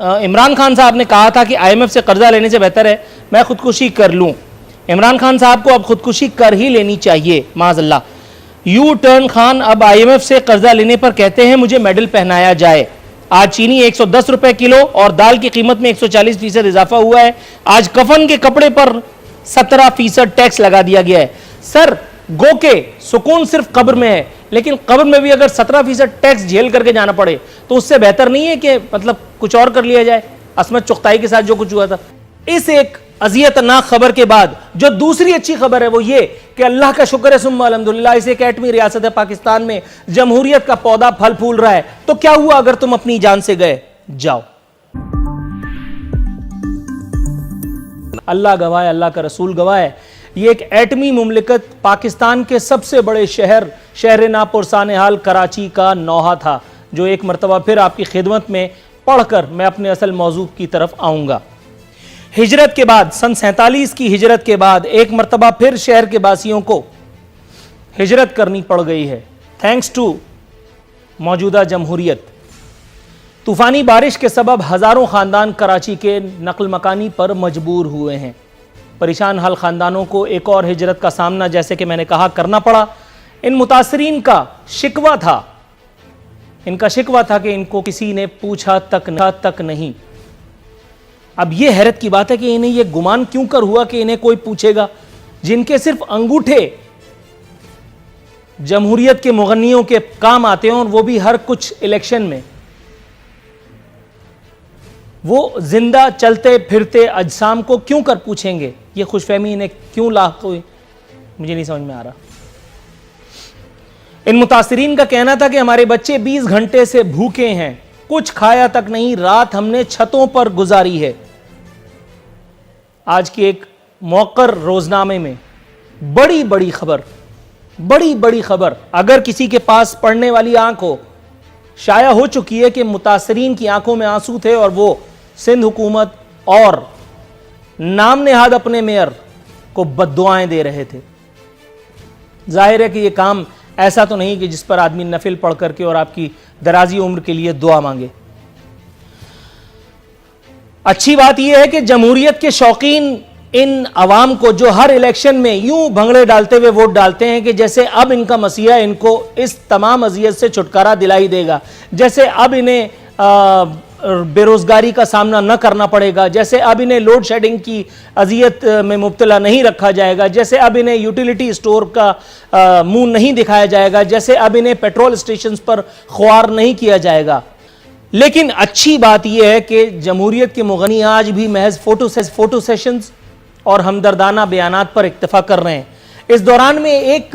इमरान खान साहब ने कहा था कि आईएमएफ से कर्जा लेने से बेहतर है मैं खुदकुशी कर लूं। इमरान खान साहब को अब खुदकुशी कर ही लेनी चाहिए, माज़अल्लाह। यू टर्न खान अब आईएमएफ से कर्जा लेने पर कहते हैं मुझे मेडल पहनाया जाए। आज चीनी 110 रुपए किलो और दाल की कीमत में 140% इजाफा हुआ है। आज कफन के कपड़े पर 17% टैक्स लगा दिया गया है। सर गो के सुकून सिर्फ कब्र में है, लेकिन कब्र में भी अगर 17% टैक्स झेल करके जाना पड़े तो उससे बेहतर नहीं है कि मतलब कुछ और कर लिया जाए। असमत चुगताई के साथ जो कुछ हुआ था, इस एक अजियतनाक खबर के बाद जो दूसरी अच्छी खबर है वो ये कि अल्लाह का शुक्र है सुम्मा अल्हम्दुलिल्लाह, इस एक एटमी रियासत है पाकिस्तान में जमहूरियत का पौधा फल फूल रहा है। तो क्या हुआ अगर तुम अपनी जान से गए? जाओ, अल्लाह गवाह है, अल्लाह का रसूल गवाह है, ये एक एटमी मुमलिकत पाकिस्तान के सबसे बड़े शहर नापुरसान हाल कराची का नौहा था, जो एक मरतबा फिर आपकी खिदमत में पढ़कर मैं अपने असल मौजू की तरफ आऊंगा। हिजरत के बाद, सन 47 की हिजरत के बाद एक मरतबा फिर शहर के वासियों को हिजरत करनी पड़ गई है, थैंक्स टू मौजूदा जमहूरियत। तूफानी बारिश के सबब हजारों खानदान कराची के नकल मकानी पर मजबूर हुए हैं। परेशान हाल खानदानों को एक और हिजरत का सामना, जैसे कि मैंने कहा, करना पड़ा। इन मुतासरीन का शिकवा था, इनका शिकवा था कि इनको किसी ने पूछा तक नहीं। अब यह हैरत की बात है कि इन्हें यह गुमान क्यों कर हुआ कि इन्हें कोई पूछेगा, जिनके सिर्फ अंगूठे जमहूरियत के मुगन्नियों के काम आते हैं और वो भी हर कुछ इलेक्शन में। वो जिंदा चलते फिरते अजसाम को क्यों कर पूछेंगे? ये खुशफहमी इन्हें क्यों लाक हुई, मुझे नहीं समझ में आ रहा। इन मुतासरीन का कहना था कि हमारे बच्चे 20 घंटे से भूखे हैं, कुछ खाया तक नहीं, रात हमने छतों पर गुजारी है। आज की एक मौकर रोजनामे में बड़ी बड़ी खबर, अगर किसी के पास पढ़ने वाली आंख हो, शाया हो चुकी है कि मुतासरीन की आंखों में आंसू थे और वो सिंध हुकूमत और नाम नेहाद अपने मेयर को बद्दुआएं दे रहे थे। जाहिर है कि यह काम ऐसा तो नहीं कि जिस पर आदमी नफिल पढ़ करके और आपकी दराजी उम्र के लिए दुआ मांगे। अच्छी बात यह है कि जमहूरियत के शौकीन इन अवाम को, जो हर इलेक्शन में यूं भंगड़े डालते हुए वोट डालते हैं कि जैसे अब इनका मसीहा इनको इस तमाम अजियत से छुटकारा दिलाई देगा, जैसे अब इन्हें बेरोजगारी का सामना न करना पड़ेगा, जैसे अब इन्हें लोड शेडिंग की अजियत में मुब्तला नहीं रखा जाएगा, जैसे अब इन्हें यूटिलिटी स्टोर का मुंह नहीं दिखाया जाएगा, जैसे अब इन्हें पेट्रोल स्टेशन पर ख्वार नहीं किया जाएगा। लेकिन अच्छी बात यह है कि जमहूरियत के मुगनी आज भी महज फोटो सेशंस और हमदर्दाना बयानात पर इक्तफा कर रहे हैं। इस दौरान में एक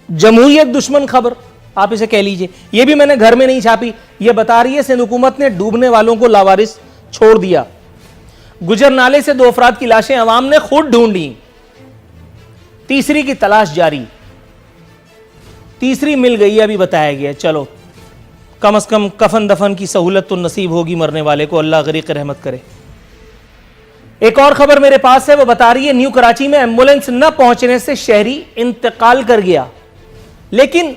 जमहूरियत दुश्मन खबर, आप इसे कह लीजिए, यह भी मैंने घर में नहीं छापी, यह बता रही है सिंध हुकूमत ने डूबने वालों को लावारिस छोड़ दिया। गुजर नाले से 2 अफराद की लाशें अवाम ने खुद ढूंढी, तीसरी की तलाश जारी, तीसरी मिल गई अभी बताया गया। चलो कम से कम कफन दफन की सहूलत तो नसीब होगी मरने वाले को, अल्लाह गरीक रहमत करे। एक और खबर मेरे पास है, वो बता रही है न्यू कराची में एम्बुलेंस न पहुंचने से शहरी इंतकाल कर गया। लेकिन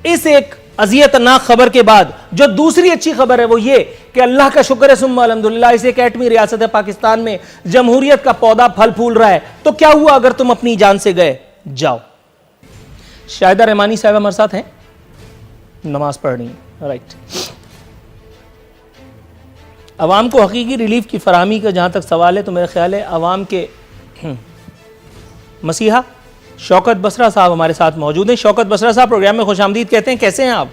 इस एक अजियतनाक खबर के बाद जो दूसरी अच्छी खबर है वो ये कि अल्लाह का शुक्र है सुम्मा अल्हम्दुलिल्लाह, इस एक एटमी रियासत है पाकिस्तान में जमहूरियत का पौधा फल फूल रहा है। तो क्या हुआ अगर तुम अपनी जान से गए? जाओ। शाहिदा रहमानी साहब हमारे साथ हैं, नमाज पढ़नी है, राइट। अवाम को हकीकी रिलीफ की फराहमी का जहां तक सवाल है तो मेरा ख्याल है अवाम के मसीहा शौकत बसरा साहब हमारे साथ मौजूद हैं। शौकत बसरा साहब, प्रोग्राम में खुशामदीद कहते हैं, कैसे हैं आप?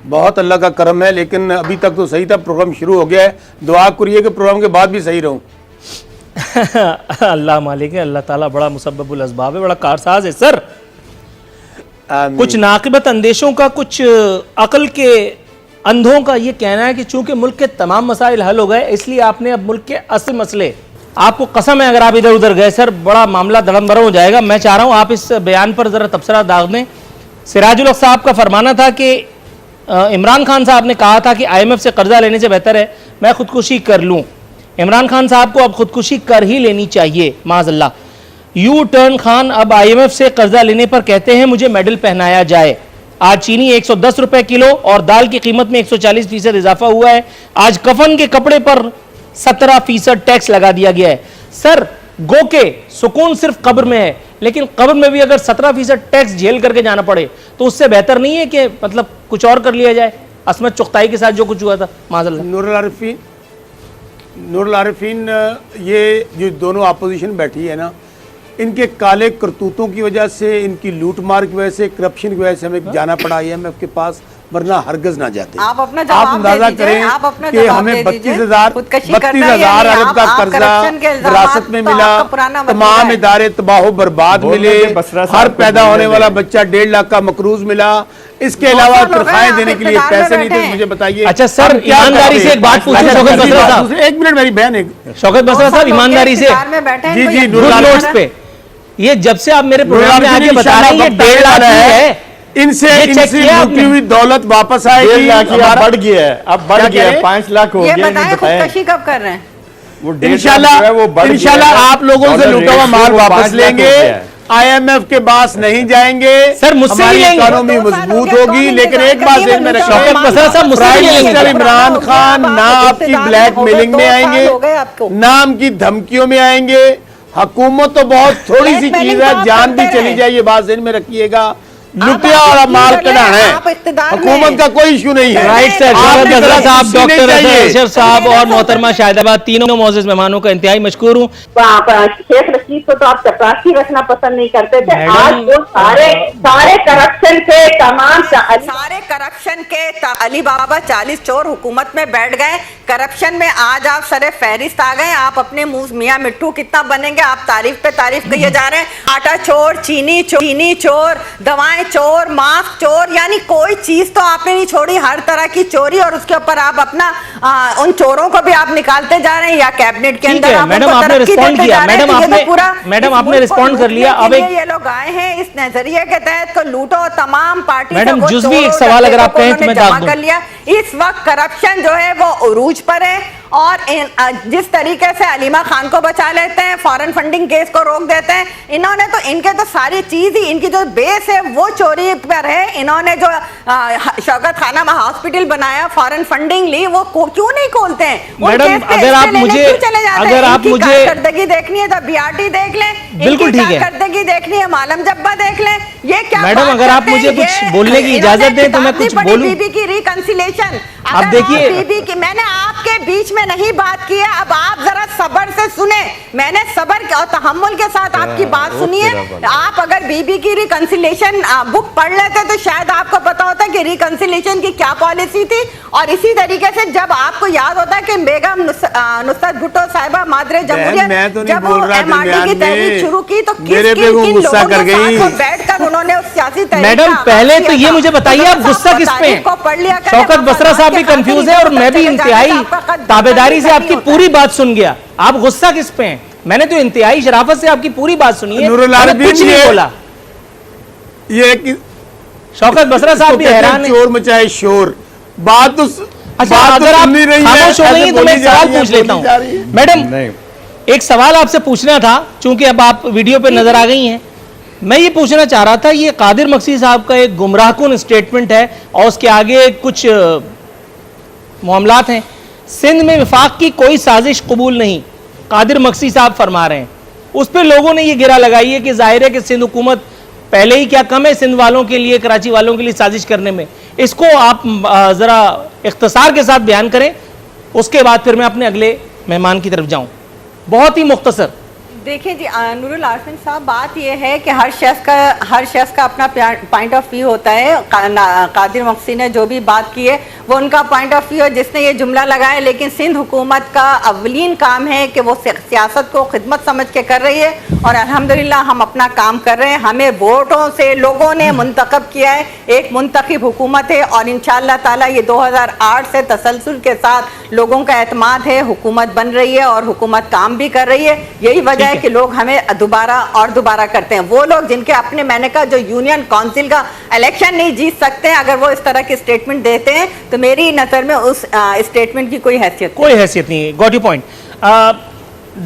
बहुत अल्लाह का करम है, लेकिन अभी तक तो सही था, प्रोग्राम शुरू हो गया है। दुआ करिए कि प्रोग्राम के बाद भी सही रहूं। अल्लाह मालिक है, अल्लाह ताला बड़ा मुसब्बबुल अस्बाब है, बड़ा कारसाज है। सर कुछ नाक़िबत अंदेशों का, कुछ अकल के अंधों का ये कहना है कि चूंकि मुल्क के तमाम मसाइल हल हो गए इसलिए आपने अब मुल्क के असल मसले, आपको कसम है अगर आप इधर उधर गए सर बड़ा मामला धड़म भरम हो जाएगा। मैं चाह रहा हूं आप इस बयान पर जरा तबसरा दाग दें। सिराजुल हक साहब का फरमाना था कि इमरान खान साहब ने कहा था कि आईएमएफ से कर्जा लेने से बेहतर है मैं खुदकुशी कर लूं। इमरान खान साहब को अब खुदकुशी कर ही लेनी चाहिए, माज़अल्लाह। यू टर्न खान अब आईएमएफ से कर्जा लेने पर कहते हैं मुझे मेडल पहनाया जाए। आज चीनी 110 रुपए किलो और दाल की कीमत में 140% इजाफा हुआ है। आज कफन के कपड़े पर 17% टैक्स लगा दिया गया है। सर, गो के सुकून सिर्फ कब्र में है, लेकिन कब्र में भी अगर 17% टैक्स झेल करके जाना पड़े तो उससे बेहतर नहीं है कि मतलब कुछ और कर लिया जाए? असमत चुगताई के साथ जो कुछ हुआ था, माज़अल्लाह। नूरुल आरिफीन, ये जो दोनों अपोजिशन बैठी है ना, इनके काले करतूतों की वजह से, इनकी लूट मार की वजह से, करप्शन की वजह से हमें जाना पड़ा IMF के पास, वरना हरगज ना जाते। आप अपना जवाब अंदाजा करें कि हमें 32,000 अरब का कर्जा विरासत में मिला, तमाम इदारे तबाह बर्बाद मिले, हर पैदा होने वाला बच्चा 1.5 लाख का मकरूज मिला, इसके अलावा तनख्वाहें देने के लिए पैसे नहीं थे। मुझे बताइए। अच्छा सर, ईमानदारी से एक बात पूछूं शौकत बसरा साहब। एक मिनट मेरी बहन, शौकत बसरा साहब, ईमानदारी से जी जी नोट्स पे, ये जब से आप मेरे प्रोग्राम में आके बता रहे हैं ये 1.5 लाख है, इनसे लूटी हुई दौलत वापस आएगी। अब बढ़ गया है, अब बढ़ गया है, 5 लाख हो गया। बताएं खुदकशी कब कर रहे हैं? वो इंशाल्लाह आप लोगों से लूटा हुआ माल वापस लेंगे, IMF के पास नहीं जाएंगे। सर, मुझसे ही लेंगे। इकोनॉमी मजबूत होगी, लेकिन एक बात ध्यान में रखिए, शौकत बसरा साहब, मुझसे ही लेंगे। मिनिस्टर इमरान खान ना आपकी ब्लैक मेलिंग में आएंगे, ना की धमकियों में आएंगे। हुकूमत तो बहुत थोड़ी सी चीज है, जान भी चली जाए, ये बात ध्यान में रखिएगा। लुटिया और माल कढ़ाना है, हुकूमत का कोई इशू नहीं है। राइट सर, शौकत बसरा साहब, डॉक्टर अशरफ साहब और मोहतरमा शाहिदाबाद, तीनों मोअज़्ज़िज़ मेहमानों का इंतहाई मशकूर हूँ। शेख रशीद को तो आप चपरासी रखना पसंद नहीं करते थे, आज वो सारे करप्शन के सारे करप्शन के अली बाबा 40 चोर हुकूमत में बैठ गए। करप्शन में आज आप सरे फहरिस्त आ गए। आप अपने मुंह मियां मिट्टू कितना बनेंगे, आप तारीफ पे तारीफ किए जा रहे हैं। आटा चोर, चीनी चोर, दवाएं चोर, मास्क चोर, यानी कोई चीज तो आपने नहीं छोड़ी, हर तरह की चोरी। और उसके ऊपर आप अपना उन चोरों को भी आप निकालते जा रहे हैं या कैबिनेट के अंदर आप मैडम आपने रिस्पॉन्ड किया, मैडम आपने रिस्पॉन्ड कर लिया। अब ये लोग आए हैं इस नजरिए के तहत को लूटो, तमाम पार्टी मैडम जुज़वी एक सवाल अगर आप कहें तो मैं जमा कर लिया। इस वक्त करप्शन जो है वो उरूज पर है, और जिस तरीके से अलीमा खान को बचा लेते हैं, फॉरेन फंडिंग केस को रोक देते हैं, इन्होंने तो इनके तो सारी चीज ही, इनकी जो बेस है वो चोरी पर है। इन्होंने जो शौकत खाना हॉस्पिटल बनाया, फॉरेन फंडिंग ली, वो क्यों नहीं खोलते हैं? मैडम अगर आप मुझे करदगी देखनी है तो BRT देख लें, बिल्कुल ठीक है। करदगी देखनी है मालम जब्बा देख लें। ये क्या मैडम अगर आप मुझे कुछ बोलने की इजाजत दें तो मैं कुछ बोलूं। बीबी की रिकंसिलेशन, अब देखिए, बीबी की मैंने आपके बीच में नहीं बात की है, अब आप जरा सब्र से सुने। मैंने सब्र और तहम्मुल के साथ आपकी बात सुनी है। आप अगर बीबी की रिकंसिलेशन बुक पढ़ लेते तो शायद आपको पता होता कि रिकंसिलेशन की क्या पॉलिसी थी। और इसी तरीके से जब आपको याद होता है कि बेगम नुसरत भुट्टो साहिबा मादरे जमहूरियत जब वो MRD की तहरीक शुरू की तो किन लोगों के साथ बैठकर उन्होंने उस सियासी तहरीक मैडम पहले तो ये मुझे बताइए आप गुस्सा किस पे हैं? शौकत बसरा साहब भी कंफ्यूज है और मैं भी इंतहाई ताबेदारी से आपकी पूरी बात सुन गया। आप गुस्सा किस पे हैं? मैंने तो इंतहाई शराफत से आपकी पूरी बात सुनी है, कुछ नहीं बोला। ये शौकत बसरा साहब भी हैरान है। चोर मचाए शोर, बात तो अच्छा अगर आप खामोश हो गई तो मैं सवाल पूछ लेता हूँ। मैडम एक सवाल आपसे पूछना था, चूंकि अब आप वीडियो पे नजर आ गई हैं। मैं ये पूछना चाह रहा था, ये कादिर मक्सी साहब का एक गुमराहकुन स्टेटमेंट है और उसके आगे कुछ मामलात हैं। सिंध में विफाक की कोई साजिश कबूल नहीं, कादिर मक्सी साहब फरमा रहे हैं। उस पर लोगों ने ये गिरा लगाई है कि जाहिर है कि सिंध हुकूमत पहले ही क्या कम है सिंध वालों के लिए, कराची वालों के लिए साजिश करने में। इसको आप ज़रा इख्तिसार के साथ बयान करें, उसके बाद फिर मैं अपने अगले मेहमान की तरफ जाऊँ। बहुत ही मुख्तसर। देखिए जी नूरुल आरिफीन साहब, बात यह है कि हर शख्स का अपना पॉइंट ऑफ व्यू होता है। कादिर मक्सी ने जो भी बात की है वो उनका पॉइंट ऑफ व्यू है जिसने ये जुमला लगाया, लेकिन सिंध हुकूमत का अवलीन काम है कि वो सियासत को खिदमत समझ के कर रही है और अल्हम्दुलिल्लाह हम अपना काम कर रहे हैं। हमें वोटों से लोगों ने मुंतखब किया है, एक मुंतखब हुकूमत है और इंशाअल्लाह ताला ये 2008 से तसलसल के साथ लोगों का एतमाद है, हुकूमत बन रही है और हुकूमत काम भी कर रही है। यही वजह है कि लोग हमें दोबारा करते हैं। वो लोग जिनके अपने, मैंने कहा, जो यूनियन काउंसिल का इलेक्शन नहीं जीत सकते हैं, अगर वो इस तरह के स्टेटमेंट देते हैं तो मेरी नजर में उस स्टेटमेंट की कोई हैसियत नहीं है। Got you point.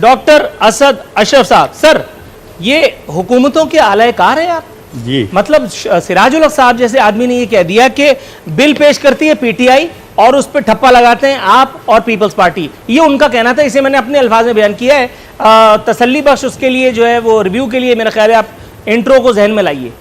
Doctor Asad Ashraf साहब, सर ये हुकूमतों के आलाकार हैं आप? जी। मतलब सिराजुल हक साहब जैसे आदमी ने ये कह दिया कि बिल पेश करती है पीटीआई और उस पर ठप्पा लगाते हैं आप और पीपल्स पार्टी, ये उनका कहना था। इसे मैंने अपने अल्फाज में बयान किया है। तसल्ली बख्श उसके लिए जो है वो रिव्यू के लिए मेरा ख्याल है आप इंट्रो को जहन में लाइए।